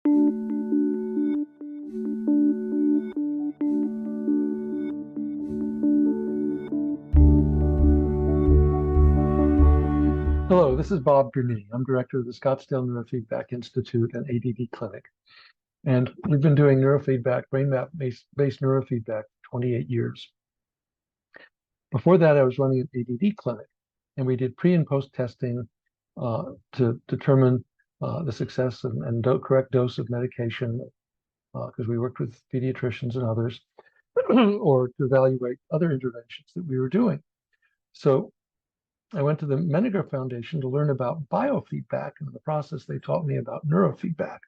Hello, this is Bob Gurnee. I'm director of the Scottsdale Neurofeedback Institute and ADD Clinic. And we've been doing neurofeedback, brain map-based neurofeedback for 28 years. Before that, I was running an ADD clinic, and we did pre and post testing to determine the success and correct dose of medication, because we worked with pediatricians and others, or to evaluate other interventions that we were doing. So I went to the Menninger Foundation to learn about biofeedback, and in the process, they taught me about neurofeedback.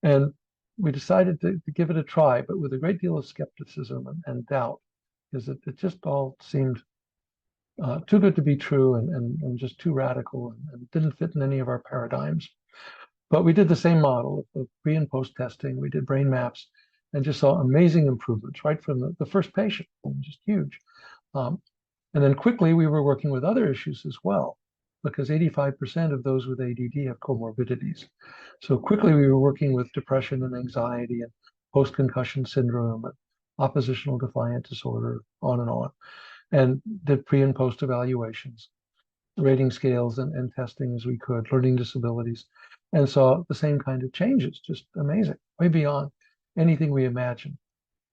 And we decided to give it a try, but with a great deal of skepticism and doubt, because it just all seemed too good to be true and just too radical and didn't fit in any of our paradigms. But we did the same model of pre and post testing. We did brain maps and just saw amazing improvements right from the first patient, just huge. And then quickly, we were working with other issues as well, because 85% of those with ADD have comorbidities. So quickly, we were working with depression and anxiety and post-concussion syndrome and oppositional defiant disorder, on, and did pre and post evaluations, rating scales and testing as we could, learning disabilities, and saw the same kind of changes, just amazing, way beyond anything we imagined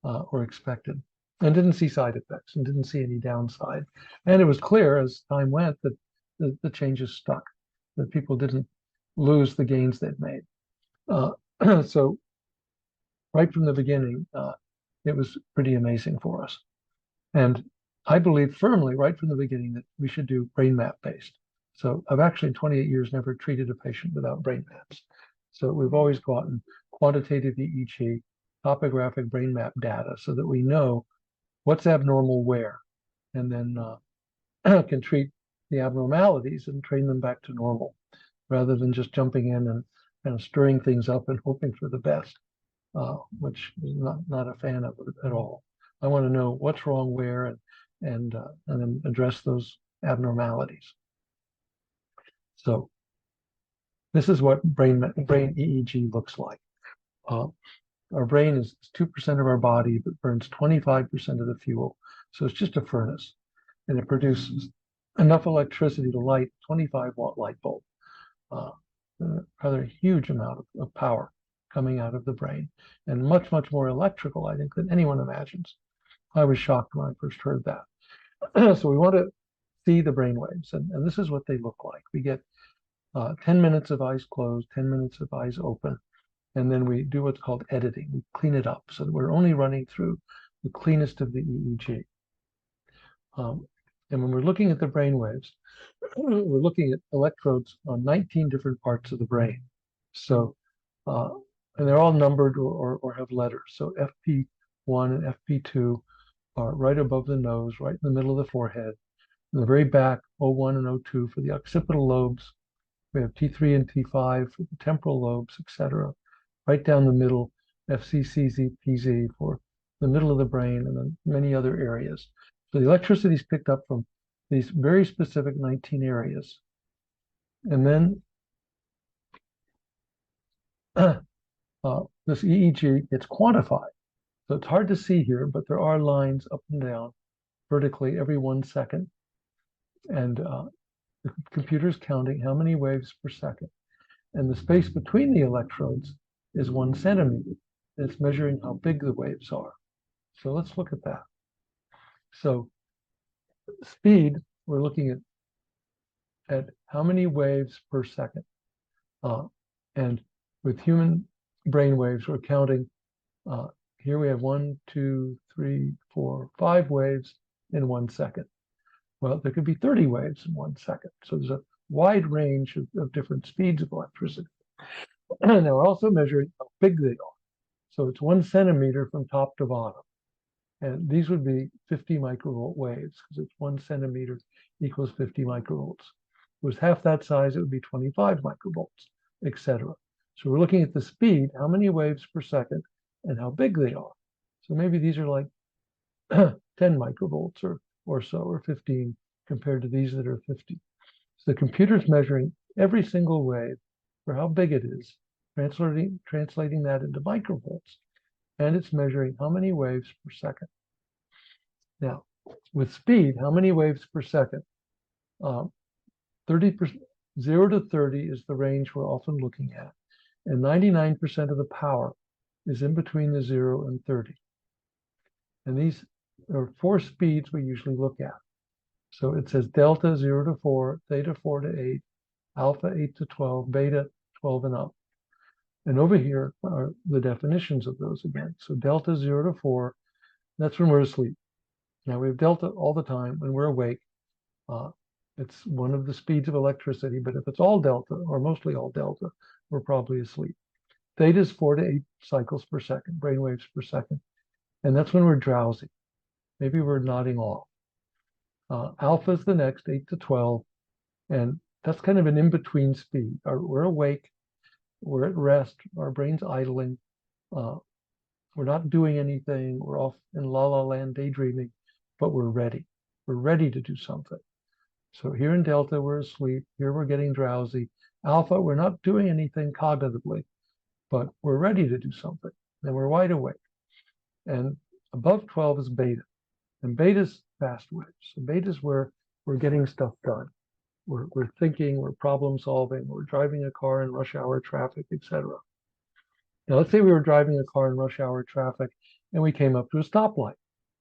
or expected. And didn't see side effects and didn't see any downside. And it was clear as time went that the changes stuck, that people didn't lose the gains they'd made. So right from the beginning, it was pretty amazing for us. And I believe firmly right from the beginning that we should do brain map based. So I've actually in 28 years never treated a patient without brain maps. So we've always gotten quantitative EEG, topographic brain map data so that we know what's abnormal where, and then can treat the abnormalities and train them back to normal, rather than just jumping in and kind of stirring things up and hoping for the best, which is not a fan of it at all. I want to know what's wrong where and then address those abnormalities. So this is what brain EEG looks like. Our brain is 2% of our body, but burns 25% of the fuel. So it's just a furnace, and it produces enough electricity to light a 25-watt light bulb. Rather huge amount of power coming out of the brain, and much, much more electrical, I think, than anyone imagines. I was shocked when I first heard that. So we want to see the brain waves, and this is what they look like. We get 10 minutes of eyes closed, 10 minutes of eyes open, and then we do what's called editing. We clean it up so that we're only running through the cleanest of the EEG. And when we're looking at the brain waves, we're looking at electrodes on 19 different parts of the brain. So, and they're all numbered or have letters. So FP1 and FP2 are right above the nose, right in the middle of the forehead. In the very back, O1 and O2 for the occipital lobes. We have T3 and T5 for the temporal lobes, etc. Right down the middle, FCCZ, PZ for the middle of the brain, and then many other areas. So the electricity is picked up from these very specific 19 areas. And then this EEG gets quantified. So it's hard to see here, but there are lines up and down vertically every 1 second. And the computer's counting how many waves per second. And the space between the electrodes is 1 centimeter. It's measuring how big the waves are. So let's look at that. So speed, we're looking at how many waves per second. And with human brain waves, we're counting, here we have 1, 2, 3, 4, 5 waves in 1 second. Well, there could be 30 waves in 1 second. So there's a wide range of different speeds of electricity. Now we're also measuring how big they are. So it's 1 centimeter from top to bottom. And these would be 50 microvolt waves, because it's 1 centimeter equals 50 microvolts. If it was half that size, it would be 25 microvolts, etc. So we're looking at the speed, how many waves per second, and how big they are. So maybe these are like 10 microvolts or so, or 15, compared to these that are 50. So the computer's measuring every single wave for how big it is, translating that into microvolts, and it's measuring how many waves per second. Now, with speed, how many waves per second? 30%, 0 to 30 is the range we're often looking at, and 99% of the power is in between the 0 and 30. And these are 4 speeds we usually look at. So it says delta 0 to 4, theta 4 to 8, alpha 8 to 12, beta 12 and up. And over here are the definitions of those again. So delta 0 to 4, that's when we're asleep. Now we have delta all the time when we're awake. It's one of the speeds of electricity, but if it's all delta, or mostly all delta, we're probably asleep. Theta is 4 to 8 cycles per second, brain waves per second. And that's when we're drowsy. Maybe we're nodding off. Alpha is the next, 8 to 12. And that's kind of an in-between speed. We're awake, we're at rest, our brain's idling. We're not doing anything, we're off in la-la land daydreaming, but we're ready. We're ready to do something. So here in delta, we're asleep. Here we're getting drowsy. Alpha, we're not doing anything cognitively, but we're ready to do something. And we're wide awake. And above 12 is beta. And beta's fast waves. So beta's where we're getting stuff done. We're thinking, we're problem solving, we're driving a car in rush hour traffic, etc. Now, let's say we were driving a car in rush hour traffic and we came up to a stoplight.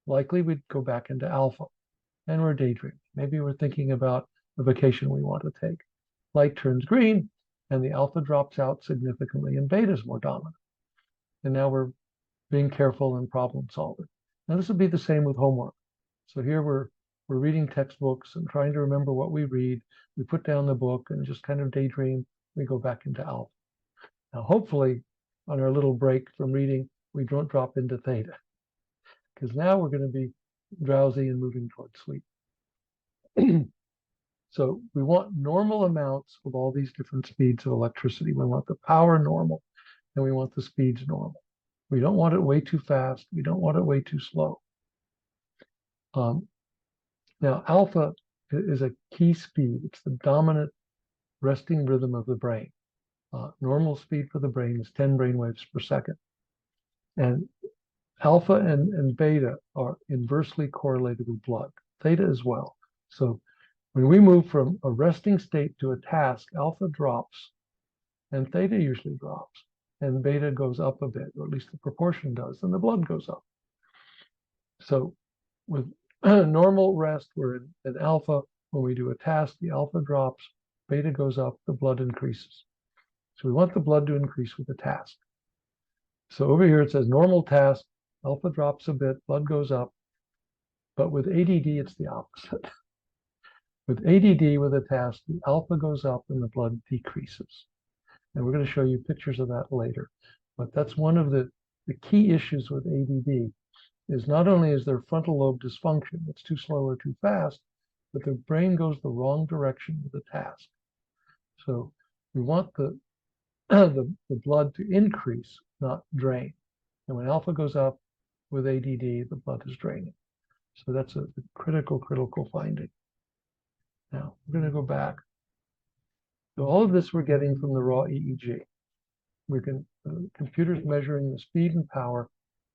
Likely we'd go back into alpha and we're daydreaming. Maybe we're thinking about a vacation we want to take. Light turns green and the alpha drops out significantly and beta is more dominant. And now we're being careful and problem solving. Now this would be the same with homework. So here we're reading textbooks and trying to remember what we read. We put down the book and just kind of daydream. We go back into alpha. Now hopefully on our little break from reading, we don't drop into theta, because now we're going to be drowsy and moving towards sleep. So we want normal amounts of all these different speeds of electricity. We want the power normal, and we want the speeds normal. We don't want it way too fast. We don't want it way too slow. Now, alpha is a key speed. It's the dominant resting rhythm of the brain. Normal speed for the brain is 10 brain waves per second. And alpha and beta are inversely correlated with blood, theta as well. So when we move from a resting state to a task, alpha drops and theta usually drops, and beta goes up a bit, or at least the proportion does, and the blood goes up. So with normal rest, we're in alpha. When we do a task, the alpha drops, beta goes up, the blood increases. So we want the blood to increase with the task. So over here it says normal task, alpha drops a bit, blood goes up. But with ADD, it's the opposite. With ADD, with a task, the alpha goes up and the blood decreases. And we're going to show you pictures of that later. But that's one of the key issues with ADD, is not only is there frontal lobe dysfunction, it's too slow or too fast, but the brain goes the wrong direction with the task. So we want the blood to increase, not drain. And when alpha goes up with ADD, the blood is draining. So that's a critical finding. Now, we're going to go back. So all of this we're getting from the raw EEG. We can, computer's measuring the speed and power,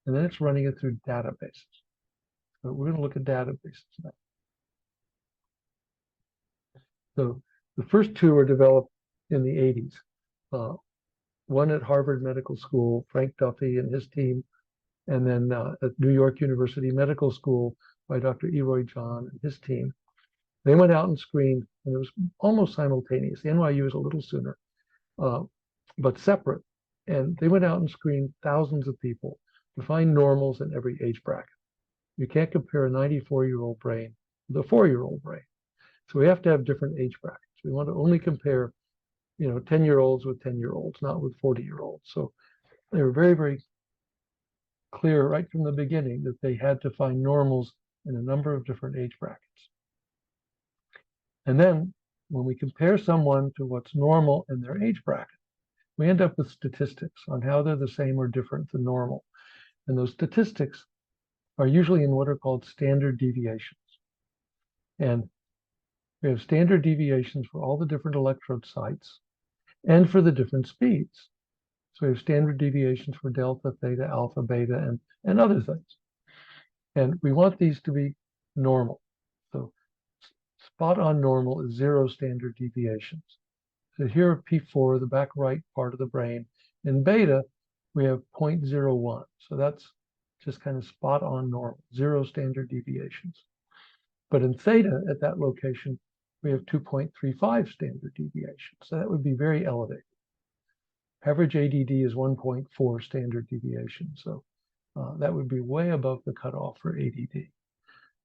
and then it's running it through databases. So we're going to look at databases now. So the first two were developed in the 80s. One at Harvard Medical School, Frank Duffy and his team, and then at New York University Medical School by Dr. Eroy John and his team. They went out and screened, and it was almost simultaneous. The NYU was a little sooner, but separate. And they went out and screened thousands of people to find normals in every age bracket. You can't compare a 94-year-old brain with a 4-year-old brain. So we have to have different age brackets. We want to only compare 10-year-olds with 10-year-olds, not with 40-year-olds. So they were very, very clear right from the beginning that they had to find normals in a number of different age brackets. And then when we compare someone to what's normal in their age bracket, we end up with statistics on how they're the same or different than normal. And those statistics are usually in what are called standard deviations. And we have standard deviations for all the different electrode sites and for the different speeds. So we have standard deviations for delta, theta, alpha, beta, and other things. And we want these to be normal. So spot on normal is 0 standard deviations. So here P4, the back right part of the brain. In beta, we have 0.01. So that's just kind of spot on normal, 0 standard deviations. But in theta, at that location, we have 2.35 standard deviations. So that would be very elevated. Average ADD is 1.4 standard deviation. So that would be way above the cutoff for ADD.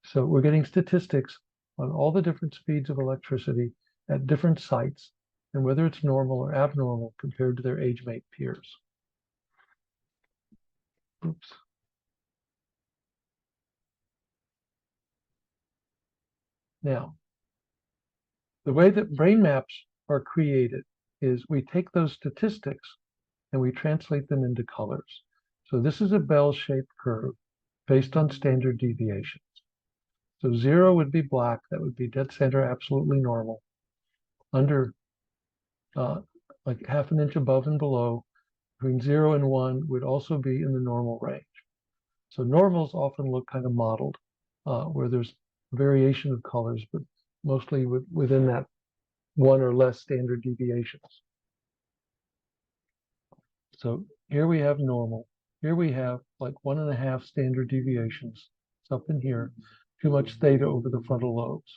So we're getting statistics on all the different speeds of electricity at different sites and whether it's normal or abnormal compared to their age-mate peers. Oops. Now, the way that brain maps are created is we take those statistics and we translate them into colors. So this is a bell-shaped curve based on standard deviations. So 0 would be black, that would be dead center, absolutely normal. Under like half an inch above and below, between 0 and 1 would also be in the normal range. So normals often look kind of mottled, where there's variation of colors, but mostly within that 1 or less standard deviations. So here we have normal. Here we have like 1.5 standard deviations. It's up in here. Too much theta over the frontal lobes.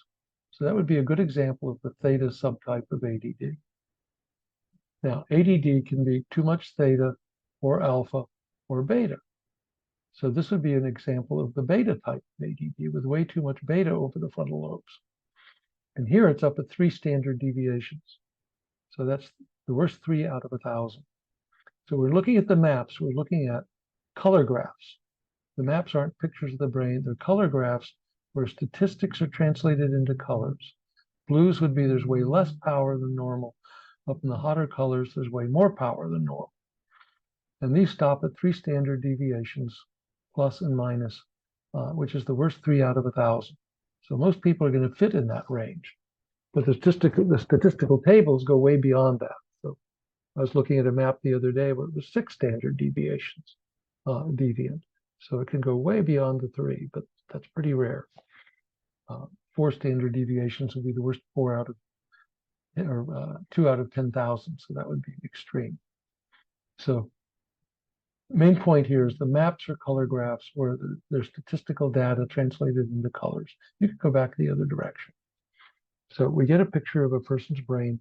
So that would be a good example of the theta subtype of ADD. Now, ADD can be too much theta or alpha or beta. So this would be an example of the beta type of ADD with way too much beta over the frontal lobes. And here it's up at 3 standard deviations. So that's the worst 3 out of 1,000. So we're looking at the maps, we're looking at color graphs. The maps aren't pictures of the brain, they're color graphs where statistics are translated into colors. Blues would be there's way less power than normal. Up in the hotter colors, there's way more power than normal. And these stop at 3 standard deviations, plus and minus, which is the worst 3 out of 1,000. So most people are going to fit in that range. But the statistical tables go way beyond that. So I was looking at a map the other day where it was 6 standard deviations deviant. So it can go way beyond the 3, but that's pretty rare. 4 standard deviations would be the worst 4 out of, or 2 out of 10,000. So that would be extreme. So main point here is the maps are color graphs where there's statistical data translated into colors. You could go back the other direction. So we get a picture of a person's brain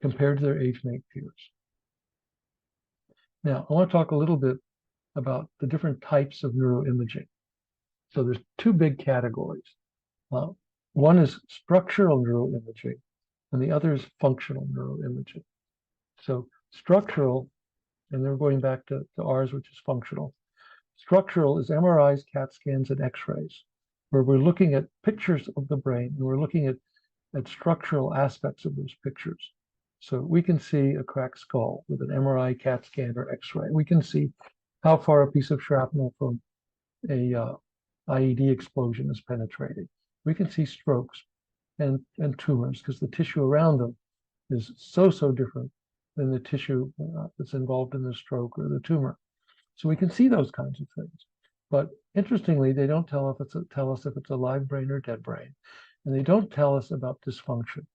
compared to their age-mate peers. Now, I want to talk a little bit about the different types of neuroimaging. So there's 2 big categories. One is structural neuroimaging, and the other is functional neuroimaging. So structural, and they're going back to ours, which is functional. Structural is MRIs, CAT scans, and X-rays, where we're looking at pictures of the brain, and we're looking at structural aspects of those pictures. So we can see a cracked skull with an MRI, CAT scan, or X-ray. We can see how far a piece of shrapnel from a IED explosion is penetrating. We can see strokes and tumors because the tissue around them is so different than the tissue that's involved in the stroke or the tumor. So we can see those kinds of things. But interestingly, they don't tell us if it's a live brain or dead brain. And they don't tell us about dysfunction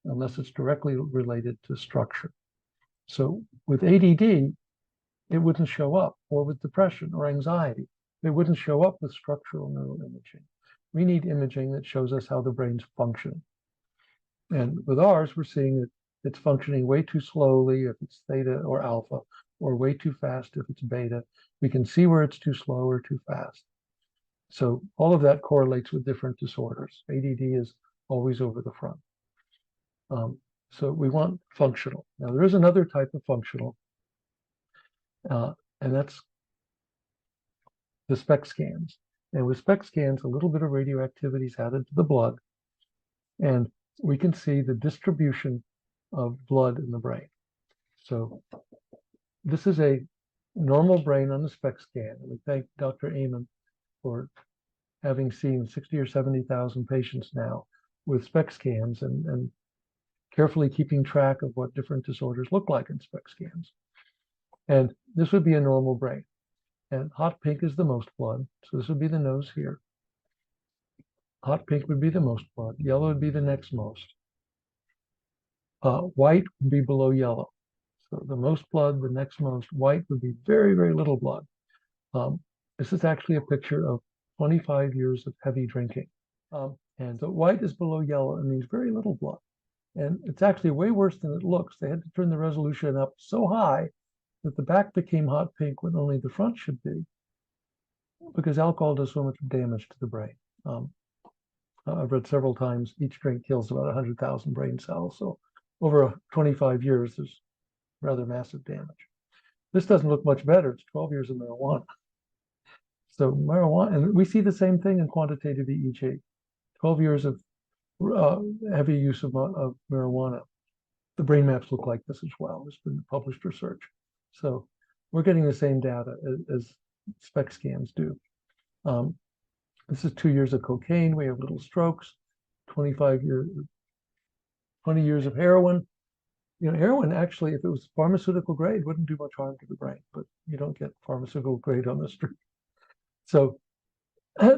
unless it's directly related to structure. So with ADD, it wouldn't show up, or with depression or anxiety. It wouldn't show up with structural neuroimaging. We need imaging that shows us how the brain's functioning. And with ours, we're seeing that it's functioning way too slowly if it's theta or alpha, or way too fast if it's beta. We can see where it's too slow or too fast. So all of that correlates with different disorders. ADD is always over the front. So we want functional. Now there is another type of functional, and that's the SPECT scans. And with SPECT scans, a little bit of radioactivity is added to the blood, and we can see the distribution of blood in the brain. So this is a normal brain on the SPECT scan. And we thank Dr. Amen for having seen 60 or 70,000 patients now with SPECT scans and carefully keeping track of what different disorders look like in SPECT scans. And this would be a normal brain. And hot pink is the most blood. So this would be the nose here. Hot pink would be the most blood. Yellow would be the next most. White would be below yellow. So the most blood, the next most. White would be very, very little blood. This is actually a picture of 25 years of heavy drinking. And so white is below yellow and means very little blood. And it's actually way worse than it looks. They had to turn the resolution up so high that the back became hot pink when only the front should be, because alcohol does so much damage to the brain. I've read several times each drink kills about 100,000 brain cells. So over 25 years, there's rather massive damage. This doesn't look much better. It's 12 years of marijuana. So marijuana, and we see the same thing in quantitative EEG. 12 years of heavy use of marijuana. The brain maps look like this as well. There's been published research. So we're getting the same data as SPECT scans do. This is 2 years of cocaine. We have little strokes. 20 years of heroin. You know, heroin actually, if it was pharmaceutical grade, wouldn't do much harm to the brain, but you don't get pharmaceutical grade on the street. So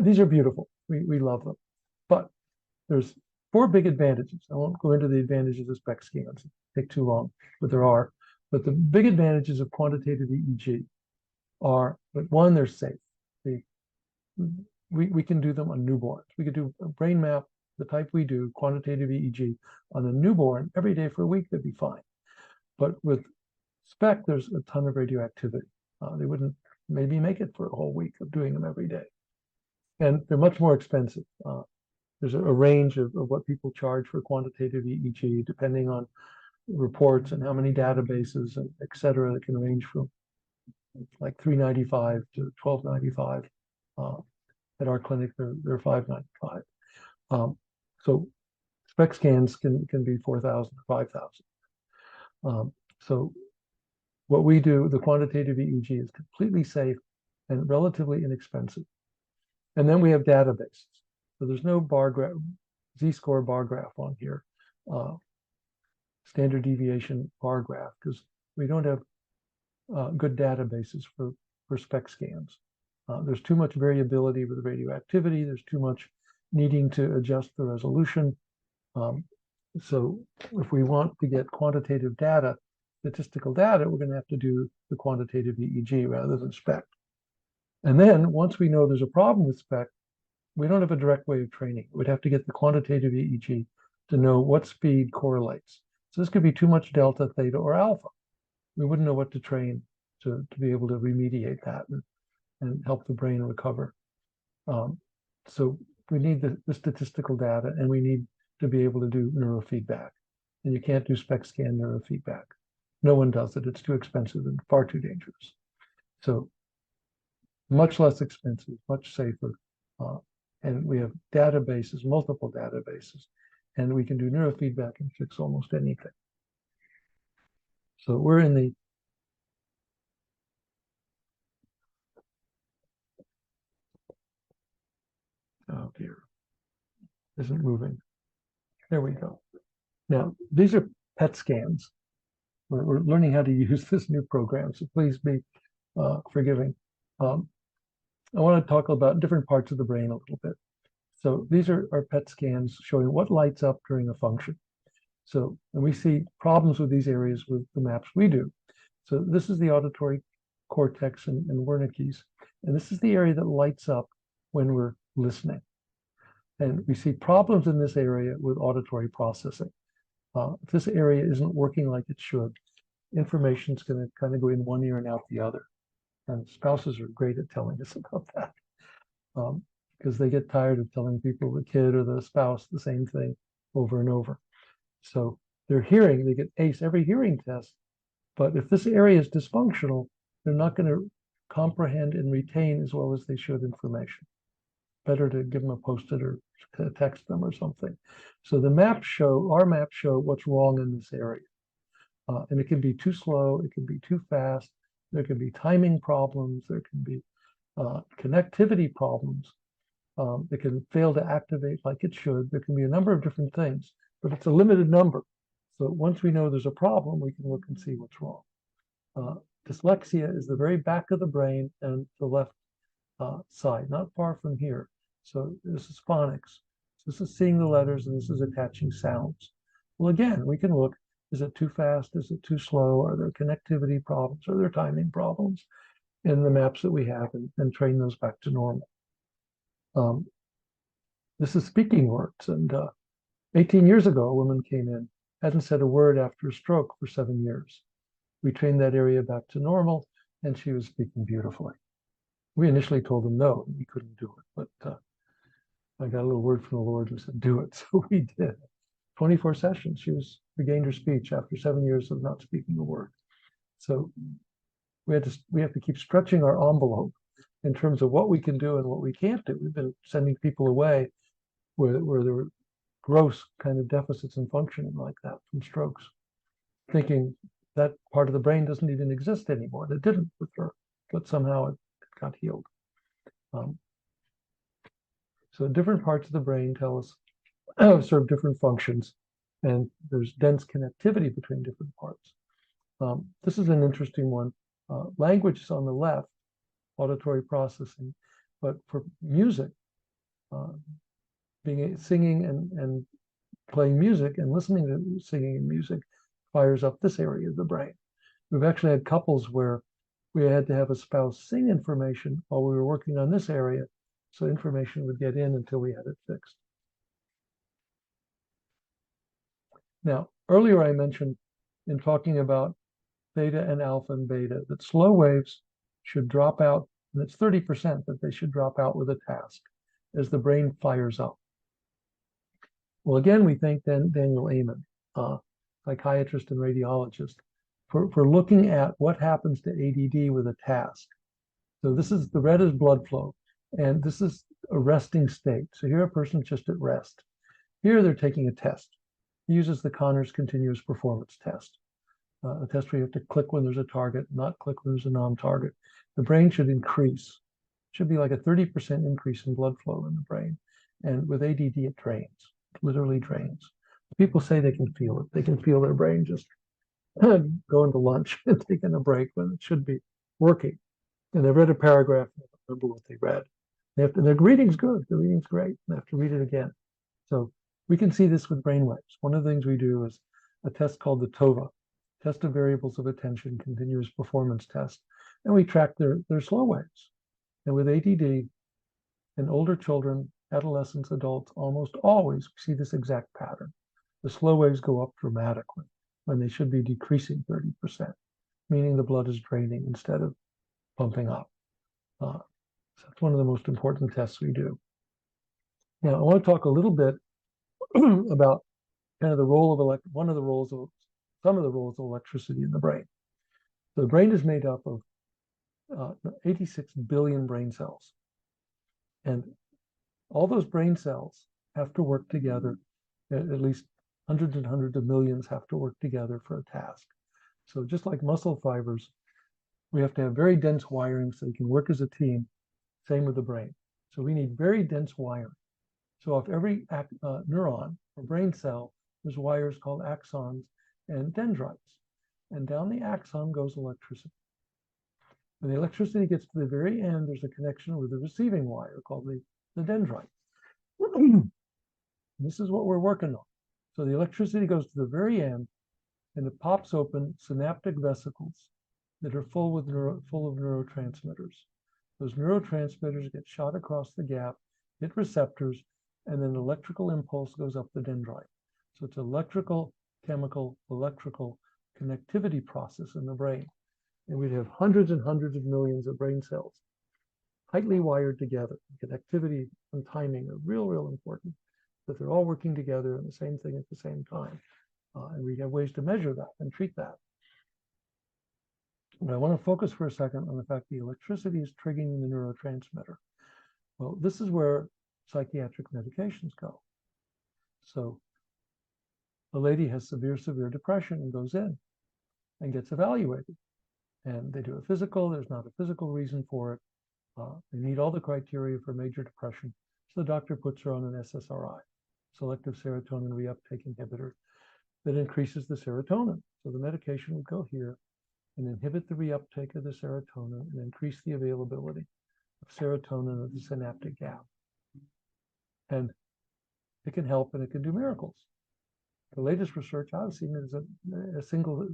these are beautiful. We love them. But there's 4 big advantages. I won't go into the advantages of SPECT scans. It'd take too long, but there are. But the big advantages of quantitative EEG are, but one, they're safe. We can do them on newborns. We could do a brain map, the type we do, quantitative EEG, on a newborn every day for a week, they'd be fine. But with SPECT, there's a ton of radioactivity. They wouldn't maybe make it for a whole week of doing them every day. And they're much more expensive. There's a range of what people charge for quantitative EEG, depending on reports and how many databases, and et cetera. That can range from like $395 to $1,295. At our clinic, they're $595. So SPECT scans can be 4,000 to 5,000. So what we do, the quantitative EEG, is completely safe and relatively inexpensive. And then we have databases. So there's no bar graph, Z-score bar graph on here, standard deviation bar graph, because we don't have good databases for SPECT scans. There's too much variability with radioactivity. There's too much needing to adjust the resolution. So if we want to get quantitative data, statistical data, we're going to have to do the quantitative EEG rather than SPECT. And then once we know there's a problem with SPECT, we don't have a direct way of training. We'd have to get the quantitative EEG to know what speed correlates. So this could be too much delta, theta, or alpha. We wouldn't know what to train to be able to remediate that and help the brain recover. So we need the statistical data, and we need to be able to do neurofeedback. And you can't do SPECT scan neurofeedback. No one does it. It's too expensive and far too dangerous. So much less expensive, much safer. And we have databases, multiple databases, and we can do neurofeedback and fix almost anything. So we're in the oh dear, isn't moving. There we go. Now, these are PET scans. We're learning how to use this new program, so please be forgiving. I want to talk about different parts of the brain a little bit. So these are PET scans showing what lights up during a function. So, and we see problems with these areas with the maps we do. So this is the auditory cortex and Wernicke's, and this is the area that lights up when we're listening. And we see problems in this area with auditory processing. If this area isn't working like it should, information is going to kind of go in one ear and out the other. And spouses are great at telling us about that, because they get tired of telling people, the kid or the spouse, the same thing over and over. So their hearing, they get ace every hearing test, but if this area is dysfunctional, they're not going to comprehend and retain as well as they should information. Better to give them a Post-it or text them or something. So the maps show, our maps show what's wrong in this area. And it can be too slow, it can be too fast, there can be timing problems, there can be connectivity problems. It can fail to activate like it should. There can be a number of different things, but it's a limited number. So once we know there's a problem, we can look and see what's wrong. Dyslexia is the very back of the brain and the left side, not far from here. So this is phonics. So this is seeing the letters, and this is attaching sounds. Well, again, we can look, is it too fast? Is it too slow? Are there connectivity problems? Are there timing problems in the maps that we have, and train those back to normal? This is speaking words. And 18 years ago, a woman came in, hadn't said a word after a stroke for 7 years. We trained that area back to normal, and she was speaking beautifully. We initially told them no, we couldn't do it, but I got a little word from the Lord who said, do it. So we did. 24 sessions, she regained her speech after 7 years of not speaking a word. So we have to keep stretching our envelope in terms of what we can do and what we can't do. We've been sending people away where there were gross kind of deficits in functioning like that from strokes, thinking that part of the brain doesn't even exist anymore. It didn't with her, but somehow it got healed. So different parts of the brain tell us serve different functions, and there's dense connectivity between different parts. This is an interesting one. Language is on the left, auditory processing, but for music, singing and playing music and listening to singing and music fires up this area of the brain. We've actually had couples where we had to have a spouse sing information while we were working on this area, so information would get in until we had it fixed. Now, earlier I mentioned in talking about theta and alpha and beta that slow waves should drop out, and it's 30% that they should drop out with a task as the brain fires up. Well, again, we thank Daniel Amen, psychiatrist and radiologist, for looking at what happens to ADD with a task. So this is, the red is blood flow, and this is a resting state. So here a person's just at rest. Here they're taking a test. He uses the Conners continuous performance test, a test where you have to click when there's a target, not click when there's a non-target. The brain should increase. It should be like a 30% increase in blood flow in the brain. And with ADD, it drains, it literally drains. People say they can feel it. They can feel their brain just going to lunch and taking a break when it should be working. And they've read a paragraph, and they don't remember what they read. Their reading's good, the reading's great, they have to read it again. So we can see this with brain waves. One of the things we do is a test called the TOVA, Test of Variables of Attention, Continuous Performance Test, and we track their slow waves. And with ADD in older children, adolescents, adults, almost always we see this exact pattern. The slow waves go up dramatically when they should be decreasing 30%, meaning the blood is draining instead of pumping up. So that's one of the most important tests we do. Now, I want to talk a little bit about kind of the role of some of the roles of electricity in the brain. So the brain is made up of 86 billion brain cells. And all those brain cells have to work together. At least hundreds and hundreds of millions have to work together for a task. So just like muscle fibers, we have to have very dense wiring so they can work as a team. Same with the brain. So we need very dense wiring. So off every neuron or brain cell, there's wires called axons and dendrites. And down the axon goes electricity. When the electricity gets to the very end, there's a connection with the receiving wire called the dendrite. This is what we're working on. So the electricity goes to the very end, and it pops open synaptic vesicles that are full of neurotransmitters. Those neurotransmitters get shot across the gap, hit receptors, and then an electrical impulse goes up the dendrite. So it's electrical, chemical, electrical connectivity process in the brain. And we'd have hundreds and hundreds of millions of brain cells tightly wired together. Connectivity and timing are real important, that they're all working together in the same thing at the same time. And we have ways to measure that and treat that. But I want to focus for a second on the fact the electricity is triggering the neurotransmitter. Well, this is where psychiatric medications go. So a lady has severe depression and goes in and gets evaluated. And they do a physical. There's not a physical reason for it. They meet all the criteria for major depression. So the doctor puts her on an SSRI, selective serotonin reuptake inhibitor. that increases the serotonin. So the medication would go here and inhibit the reuptake of the serotonin and increase the availability of serotonin at the synaptic gap. And it can help and it can do miracles. The latest research I've seen is that a single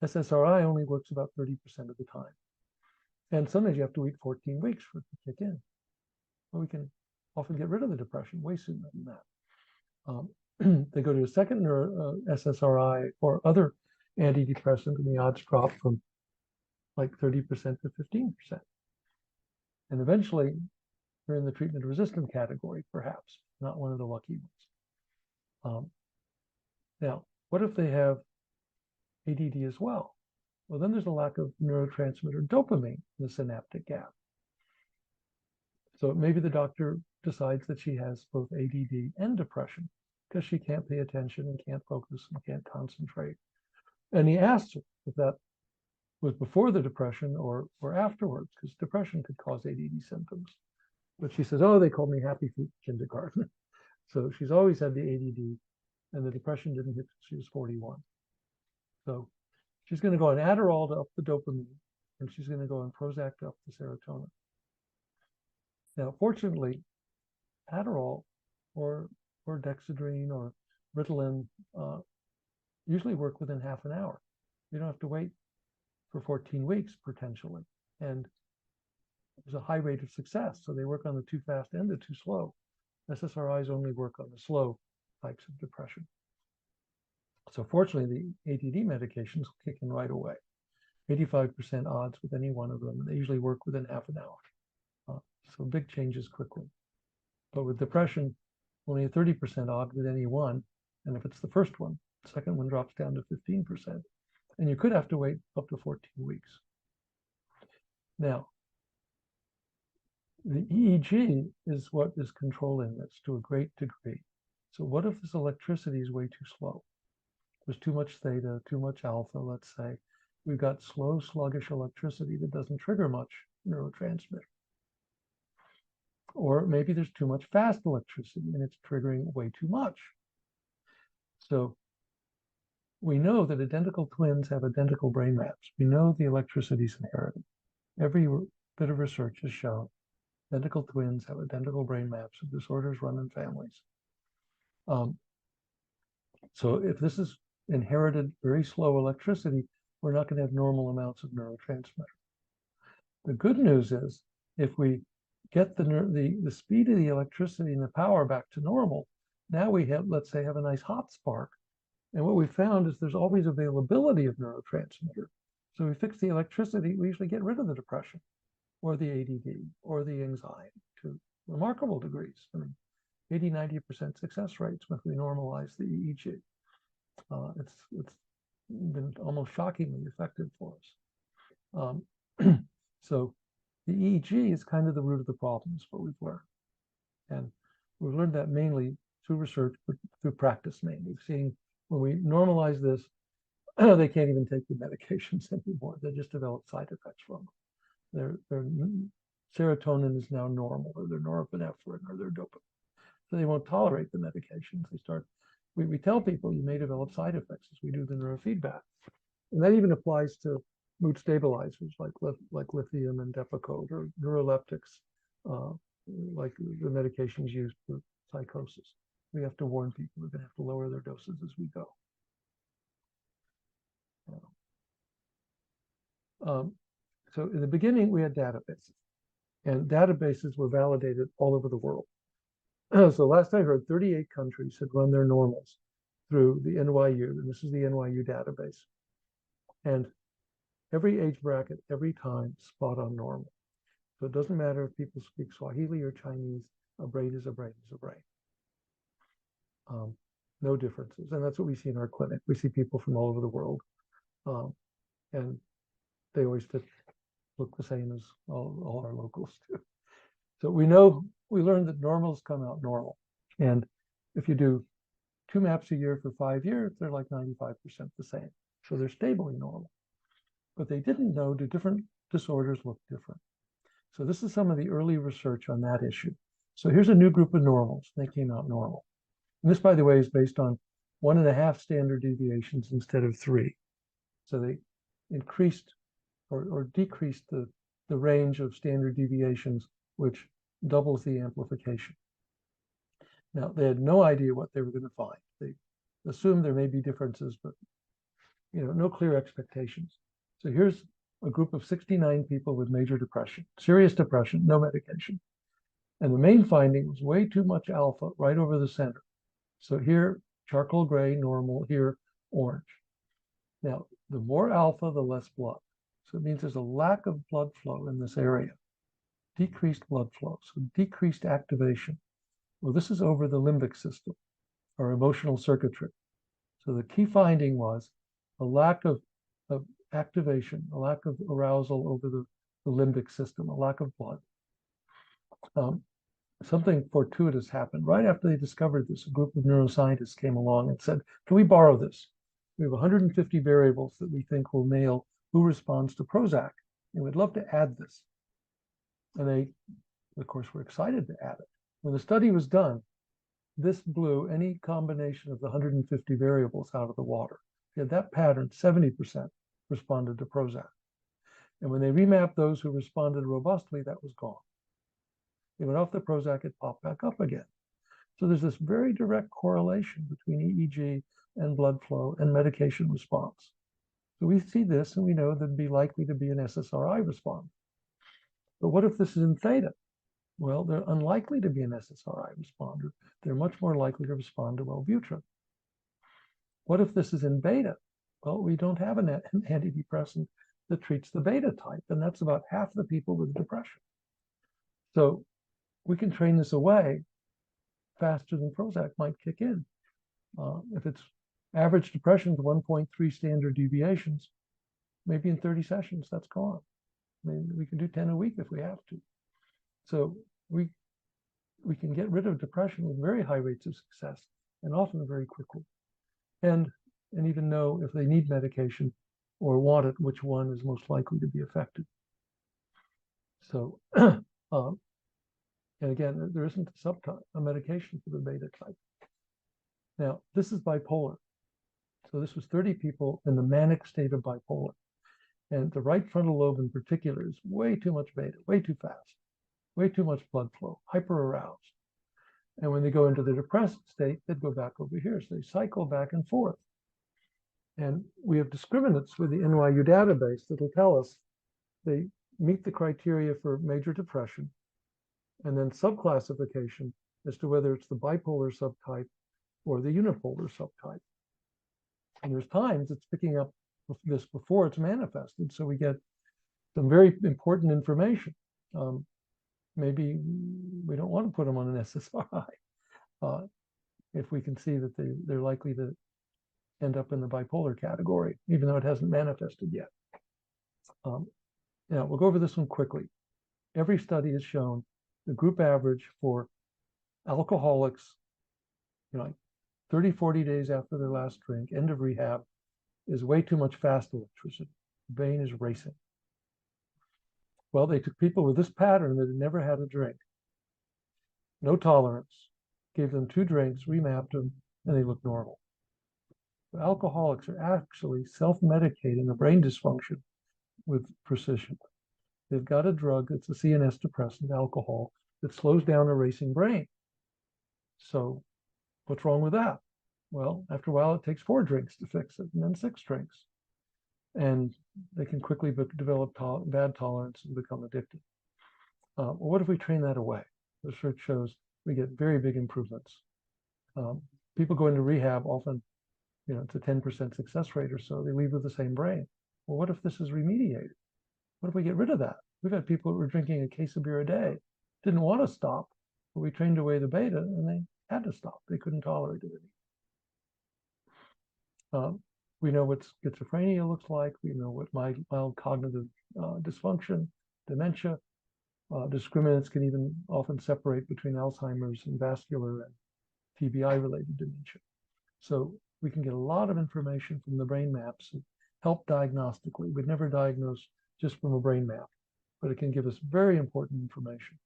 SSRI only works about 30% of the time. And sometimes you have to wait 14 weeks for it to kick in. Well, we can often get rid of the depression way sooner than that. They go to a second SSRI or other antidepressant, and the odds drop from like 30% to 15%. And eventually, you're in the treatment-resistant category, perhaps, not one of the lucky ones. Now, what if they have ADD as well? Well, then there's a lack of neurotransmitter dopamine in the synaptic gap. So maybe the doctor decides that she has both ADD and depression because she can't pay attention and can't focus and can't concentrate. And he asks her if that was before the depression or afterwards, because depression could cause ADD symptoms. But she says, oh, they called me happy feet kindergarten. So she's always had the ADD, and the depression didn't hit till she was 41. So she's going to go on Adderall to up the dopamine, and she's going to go on Prozac to up the serotonin. Now, fortunately, Adderall or Dexedrine or Ritalin usually work within half an hour. You don't have to wait for 14 weeks potentially. And there's a high rate of success. So they work on the too fast and the too slow. SSRIs only work on the slow types of depression. So fortunately, the ADD medications will kick in right away. 85% odds with any one of them. They usually work within half an hour. So big changes quickly. But with depression, only a 30% odd with any one. And if it's the first one, the second one drops down to 15%. And you could have to wait up to 14 weeks. Now, the EEG is what is controlling this to a great degree. So what if this electricity is way too slow? There's too much theta, too much alpha, let's say. We've got slow, sluggish electricity that doesn't trigger much neurotransmitter. Or maybe there's too much fast electricity and it's triggering way too much. So we know that identical twins have identical brain maps. We know the electricity is inherited. Every bit of research has shown identical twins have identical brain maps of disorders run in families. So if this is inherited very slow electricity, we're not going to have normal amounts of neurotransmitter. The good news is if we get the speed of the electricity and the power back to normal, now we have, let's say, have a nice hot spark. And what we found is there's always availability of neurotransmitter. So we fix the electricity, we usually get rid of the depression or the ADD or the anxiety to remarkable degrees. I mean, 80–90% success rates when we normalize the EEG. It's been almost shockingly effective for us. So the EEG is kind of the root of the problem, is what we've learned. And we've learned that mainly through research, but through practice mainly. We've seen when we normalize this, they can't even take the medications anymore. They just develop side effects from them. Their serotonin is now normal, or their norepinephrine, or their dopamine. So they won't tolerate the medications. They start. We tell people you may develop side effects as we do the neurofeedback, and that even applies to mood stabilizers like lithium and Depakote, or neuroleptics, like the medications used for psychosis. We have to warn people we're going to have to lower their doses as we go. So in the beginning, we had databases, and databases were validated all over the world. So last I heard, 38 countries had run their normals through the NYU, and this is the NYU database. And every age bracket, every time, spot on normal. So it doesn't matter if people speak Swahili or Chinese, a brain is a brain is a brain. No differences. And that's what we see in our clinic. We see people from all over the world. And they always look the same as all our locals do. So we learned that normals come out normal. And if you do 2 maps a year for 5 years, they're like 95% the same. So they're stably normal. But they didn't know, do different disorders look different? So this is some of the early research on that issue. So here's a new group of normals. They came out normal. And this, by the way, is based on 1.5 standard deviations instead of 3. So they increased or decreased the range of standard deviations, which doubles the amplification. Now, they had no idea what they were going to find. They assumed there may be differences, but no clear expectations. So here's a group of 69 people with major depression, serious depression, no medication. And the main finding was way too much alpha right over the center. So here, charcoal gray, normal, here, orange. Now, the more alpha, the less blood. So it means there's a lack of blood flow in this area. Decreased blood flow, so decreased activation. Well, this is over the limbic system, or emotional circuitry. So the key finding was a lack of activation, a lack of arousal over the limbic system, a lack of blood. Something fortuitous happened. Right after they discovered this, a group of neuroscientists came along and said, can we borrow this? We have 150 variables that we think will nail who responds to Prozac, and we'd love to add this. And they, of course, were excited to add it. When the study was done, this blew any combination of the 150 variables out of the water. If you had that pattern, 70% responded to Prozac. And when they remapped those who responded robustly, that was gone. They went off the Prozac, it popped back up again. So there's this very direct correlation between EEG and blood flow and medication response. So we see this and we know there'd be likely to be an SSRI response. But what if this is in theta? Well, they're unlikely to be an SSRI responder. They're much more likely to respond to Wellbutrin. What if this is in beta? Well, we don't have an antidepressant that treats the beta type, and that's about half the people with depression. So we can train this away faster than Prozac might kick in. If it's average depression is 1.3 standard deviations, maybe in 30 sessions, that's gone. I mean, we can do 10 a week if we have to. So we can get rid of depression with very high rates of success and often very quickly. And even know if they need medication or want it, which one is most likely to be effective. So, and again, there isn't a subtype, a medication for the beta type. Now, this is bipolar. So this was 30 people in the manic state of bipolar. And the right frontal lobe in particular is way too much beta, way too fast, way too much blood flow, hyper-aroused. And when they go into the depressed state, they'd go back over here. So they cycle back and forth. And we have discriminants with the NYU database that'll tell us they meet the criteria for major depression, and then subclassification as to whether it's the bipolar subtype or the unipolar subtype. And there's times it's picking up this before it's manifested, so we get some very important information. Maybe we don't want to put them on an SSRI if we can see that they're likely to end up in the bipolar category, even though it hasn't manifested yet. Now, we'll go over this one quickly. Every study has shown the group average for alcoholics, 30, 40 days after their last drink, end of rehab, is way too much fast electricity. The brain is racing. Well, they took people with this pattern that had never had a drink, no tolerance, gave them 2 drinks, remapped them, and they looked normal. So alcoholics are actually self-medicating a brain dysfunction with precision. They've got a drug that's a CNS depressant, alcohol, that slows down a racing brain. So what's wrong with that? Well, after a while, it takes 4 drinks to fix it, and then 6 drinks. And they can quickly develop bad tolerance and become addicted. Well, what if we train that away? Research shows we get very big improvements. People go into rehab often, it's a 10% success rate or so. They leave with the same brain. Well, what if this is remediated? What if we get rid of that? We've had people who were drinking a case of beer a day, didn't want to stop, but we trained away the beta and they had to stop. They couldn't tolerate it anymore. We know what schizophrenia looks like. We know what mild cognitive dysfunction, dementia. Discriminants can even often separate between Alzheimer's and vascular and TBI-related dementia. So we can get a lot of information from the brain maps and help diagnostically. We'd never diagnose just from a brain map, but it can give us very important information.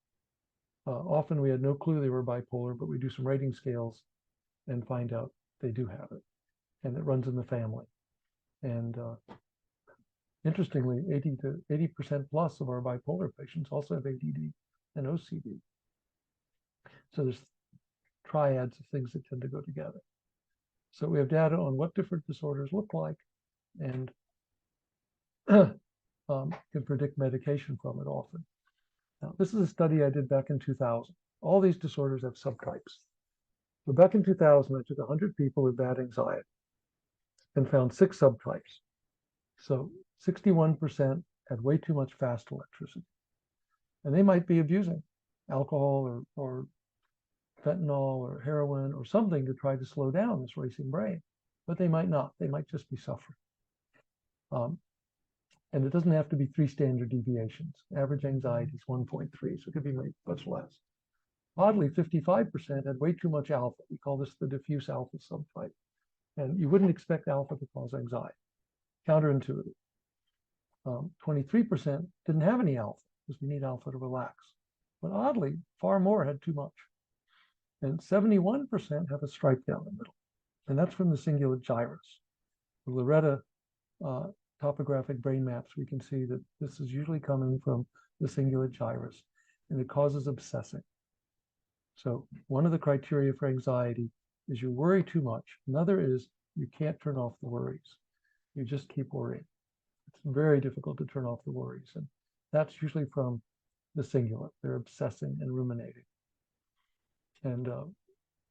Often we had no clue they were bipolar, but we do some rating scales and find out they do have it. and it runs in the family. And interestingly, 80% plus of our bipolar patients also have ADD and OCD. So there's triads of things that tend to go together. So we have data on what different disorders look like, and can predict medication from it often. Now, this is a study I did back in 2000. All these disorders have subtypes. So back in 2000, I took 100 people with bad anxiety and found 6 subtypes. So 61% had way too much fast electricity. And they might be abusing alcohol or fentanyl or heroin or something to try to slow down this racing brain. But they might not. They might just be suffering. And it doesn't have to be 3 standard deviations. Average anxiety is 1.3, so it could be much less. Oddly, 55% had way too much alpha. We call this the diffuse alpha subtype. And you wouldn't expect alpha to cause anxiety. Counterintuitive. 23% didn't have any alpha because we need alpha to relax. But oddly, far more had too much. And 71% have a stripe down the middle. And that's from the cingulate gyrus. The Loretta topographic brain maps, we can see that this is usually coming from the cingulate gyrus, and it causes obsessing. So one of the criteria for anxiety is you worry too much. Another is you can't turn off the worries. You just keep worrying. It's very difficult to turn off the worries, and that's usually from the cingulate. They're obsessing and ruminating. And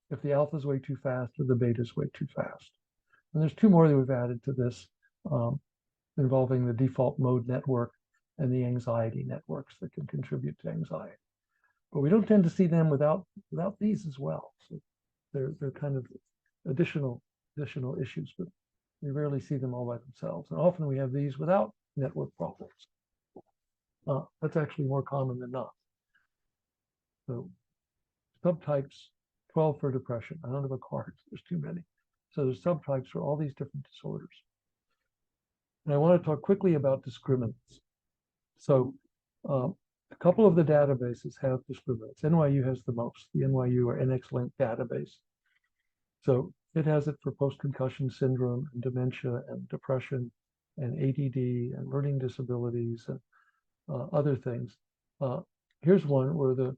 if the alpha is way too fast or the beta is way too fast. And there's 2 more that we've added to this, involving the default mode network and the anxiety networks that can contribute to anxiety. But we don't tend to see them without these as well. So they're kind of additional issues, but we rarely see them all by themselves. And often we have these without network problems. That's actually more common than not. So subtypes, 12 for depression. I don't have a card, there's too many. So there's subtypes for all these different disorders. And I want to talk quickly about discriminants. So a couple of the databases have discriminants. NYU has the most, the NYU or NX-Link database. So it has it for post-concussion syndrome and dementia and depression and ADD and learning disabilities and other things. Here's one where it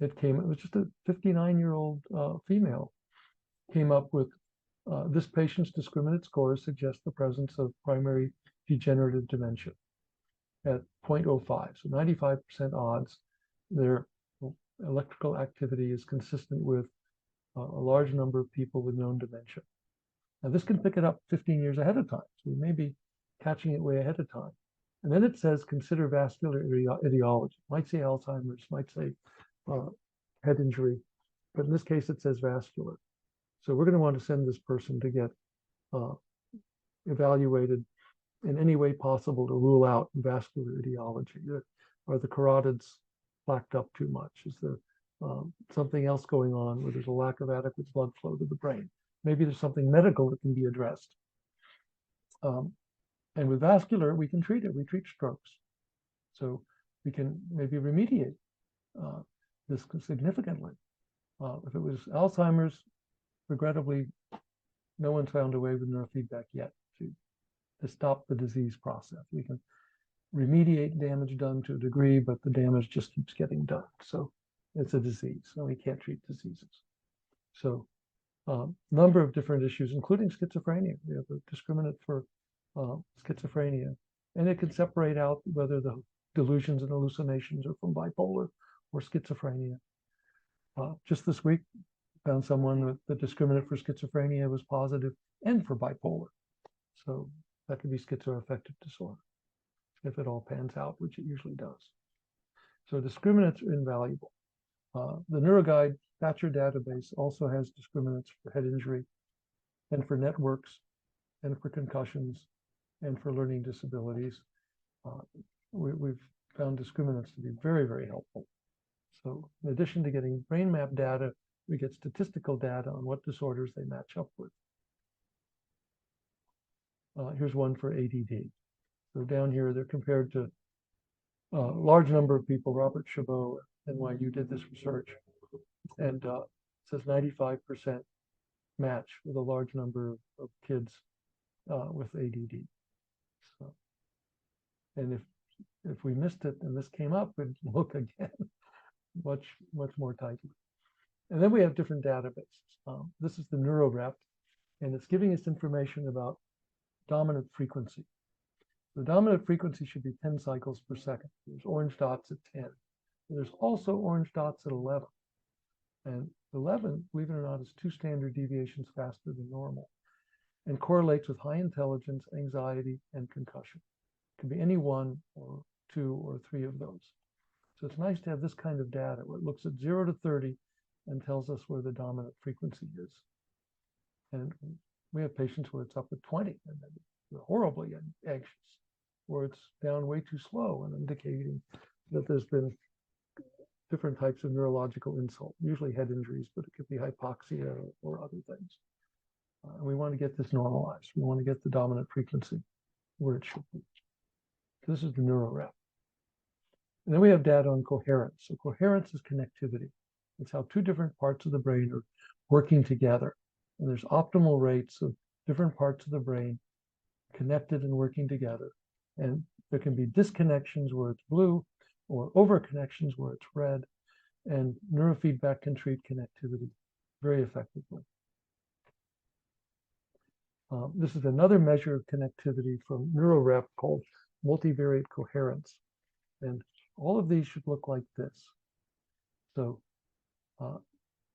was just a 59-year-old female came up with this patient's discriminant scores suggest the presence of primary degenerative dementia at 0.05, so 95% odds. Their electrical activity is consistent with a large number of people with known dementia. Now this can pick it up 15 years ahead of time, so we may be catching it way ahead of time. And then it says consider vascular etiology. Might say Alzheimer's, might say head injury, but in this case it says vascular. So we're going to want to send this person to get evaluated in any way possible to rule out vascular etiology. Are the carotids plaqued up too much? Is there something else going on where there's a lack of adequate blood flow to the brain? Maybe there's something medical that can be addressed. And with vascular, we can treat it. We treat strokes. So we can maybe remediate this significantly. If it was Alzheimer's, regrettably, no one's found a way with neurofeedback yet to stop the disease process. We can remediate damage done to a degree, but the damage just keeps getting done. So it's a disease, so we can't treat diseases. So number of different issues, including schizophrenia. We have a discriminant for schizophrenia, and it can separate out whether the delusions and hallucinations are from bipolar or schizophrenia. Just this week, found someone with the discriminant for schizophrenia was positive and for bipolar. So that could be schizoaffective disorder if it all pans out, which it usually does. So discriminants are invaluable. The NeuroGuide Thatcher database also has discriminants for head injury and for networks and for concussions and for learning disabilities. We've found discriminants to be very, very helpful. So in addition to getting brain map data, we get statistical data on what disorders they match up with. Here's one for ADD. So down here, they're compared to a large number of people. Robert Chabot at NYU did this research, and it says 95% match with a large number of kids with ADD. So, and if we missed it and this came up, we'd look again much more tightly. And then we have different databases. This is the NeuroRep, and it's giving us information about dominant frequency. The dominant frequency should be 10 cycles per second. There's orange dots at 10. There's also orange dots at 11. And 11, believe it or not, is 2 standard deviations faster than normal and correlates with high intelligence, anxiety, and concussion. It can be any 1 or 2 or 3 of those. So it's nice to have this kind of data where it looks at 0 to 30 and tells us where the dominant frequency is. And we have patients where it's up at 20 and they're horribly anxious, or it's down way too slow and indicating that there's been different types of neurological insult, usually head injuries, but it could be hypoxia or other things. And we want to get this normalized. We want to get the dominant frequency where it should be. So this is the NeuroRep. And then we have data on coherence. So coherence is connectivity. It's how 2 different parts of the brain are working together. And there's optimal rates of different parts of the brain connected and working together. And there can be disconnections where it's blue or overconnections where it's red. And neurofeedback can treat connectivity very effectively. This is another measure of connectivity from NeuroRep called multivariate coherence. And all of these should look like this. So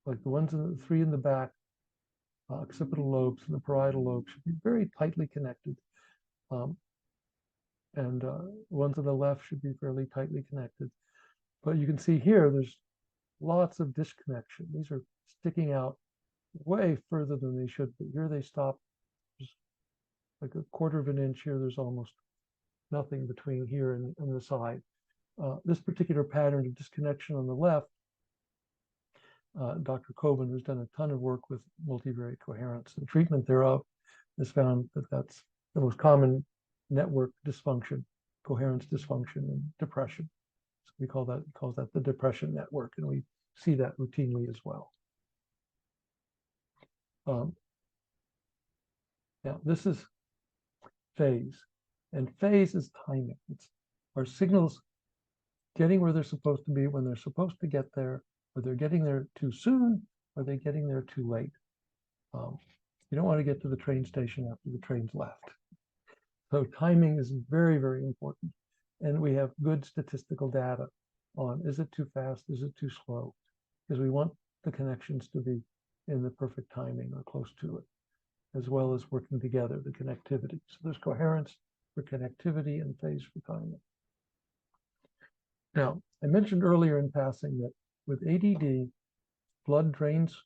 like the ones in the 3 in the back, occipital lobes and the parietal lobe should be very tightly connected. And ones on the left should be fairly tightly connected. But you can see here, there's lots of disconnection. These are sticking out way further than they should be. Here they stop just like a 1/4 of an inch. Here there's almost nothing between here and the side. This particular pattern of disconnection on the left, Dr. Coben, who's done a ton of work with multivariate coherence and treatment thereof, has found that that's the most common network dysfunction, coherence dysfunction, and depression. So he calls that the depression network, and we see that routinely as well. Now this is phase, and phase is timing. It's our signals getting where they're supposed to be when they're supposed to get there, or they're getting there too soon, or they're getting there too late. You don't want to get to the train station after the train's left. So timing is very, very important. And we have good statistical data on, is it too fast, is it too slow? Because we want the connections to be in the perfect timing or close to it, as well as working together, the connectivity. So there's coherence for connectivity and phase for timing. Now, I mentioned earlier in passing that with ADD, blood drains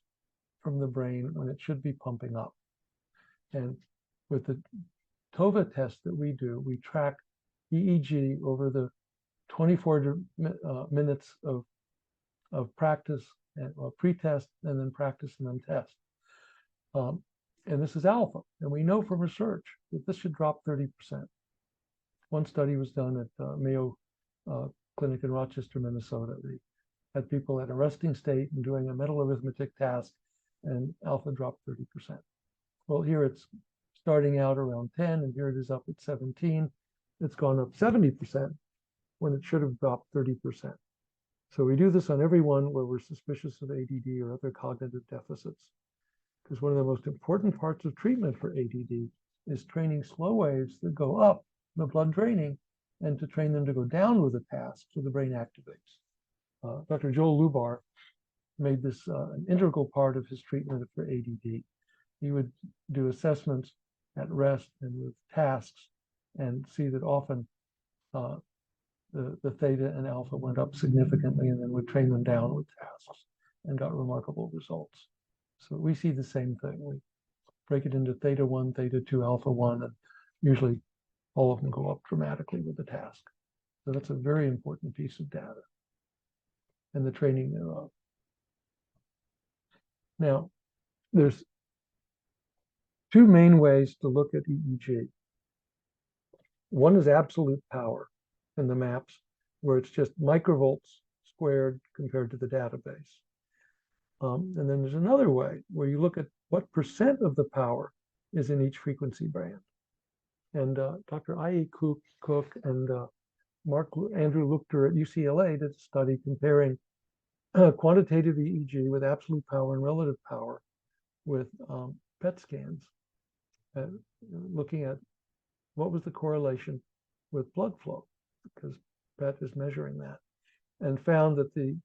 from the brain when it should be pumping up. And with the TOVA test that we do, we track EEG over the 24 minutes of practice and pre-test, and then practice and then test. And this is alpha. And we know from research that this should drop 30%. One study was done at Mayo Clinic in Rochester, Minnesota. They had people at a resting state and doing a mental arithmetic task, and alpha dropped 30%. Well, here it's starting out around 10, and here it is up at 17. It's gone up 70% when it should have dropped 30%. So we do this on everyone where we're suspicious of ADD or other cognitive deficits. Because one of the most important parts of treatment for ADD is training slow waves that go up the blood draining, and to train them to go down with the task so the brain activates. Dr. Joel Lubar made this an integral part of his treatment for ADD. He would do assessments at rest and with tasks and see that often the theta and alpha went up significantly, and then would train them down with tasks and got remarkable results. So we see the same thing. We break it into theta 1, theta 2, alpha 1, and usually all of them go up dramatically with the task. So that's a very important piece of data and the training thereof. Now, there's 2 main ways to look at EEG. One is absolute power in the maps, where it's just microvolts squared compared to the database. And then there's another way where you look at what percent of the power is in each frequency band. And Dr. I.E. Cook and Andrew Luchter at UCLA did a study comparing quantitative EEG with absolute power and relative power with PET scans, looking at what was the correlation with blood flow, because PET is measuring that, and found that the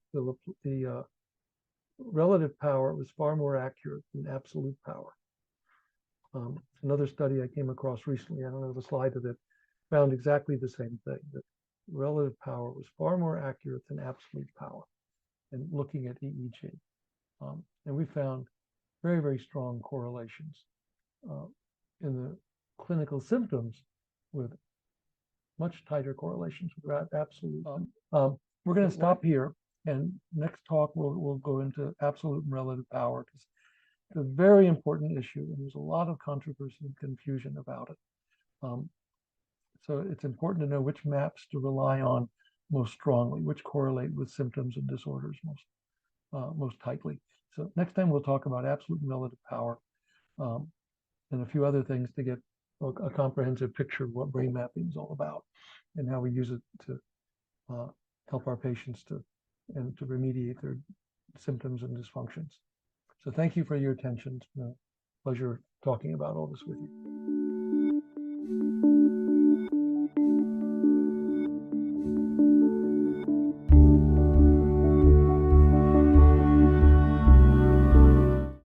relative power was far more accurate than absolute power. Another study I came across recently, I don't have a slide of it, found exactly the same thing, that relative power was far more accurate than absolute power in looking at EEG. And we found very, very strong correlations in the clinical symptoms with much tighter correlations with absolute. We're going to stop here, and next talk we'll go into absolute and relative power, because it's a very important issue, and there's a lot of controversy and confusion about it. So it's important to know which maps to rely on most strongly, which correlate with symptoms and disorders most tightly. So next time we'll talk about absolute and relative power, and a few other things to get a comprehensive picture of what brain mapping is all about and how we use it to help our patients to remediate their symptoms and dysfunctions. So thank you for your attention. It's been a pleasure talking about all this with you.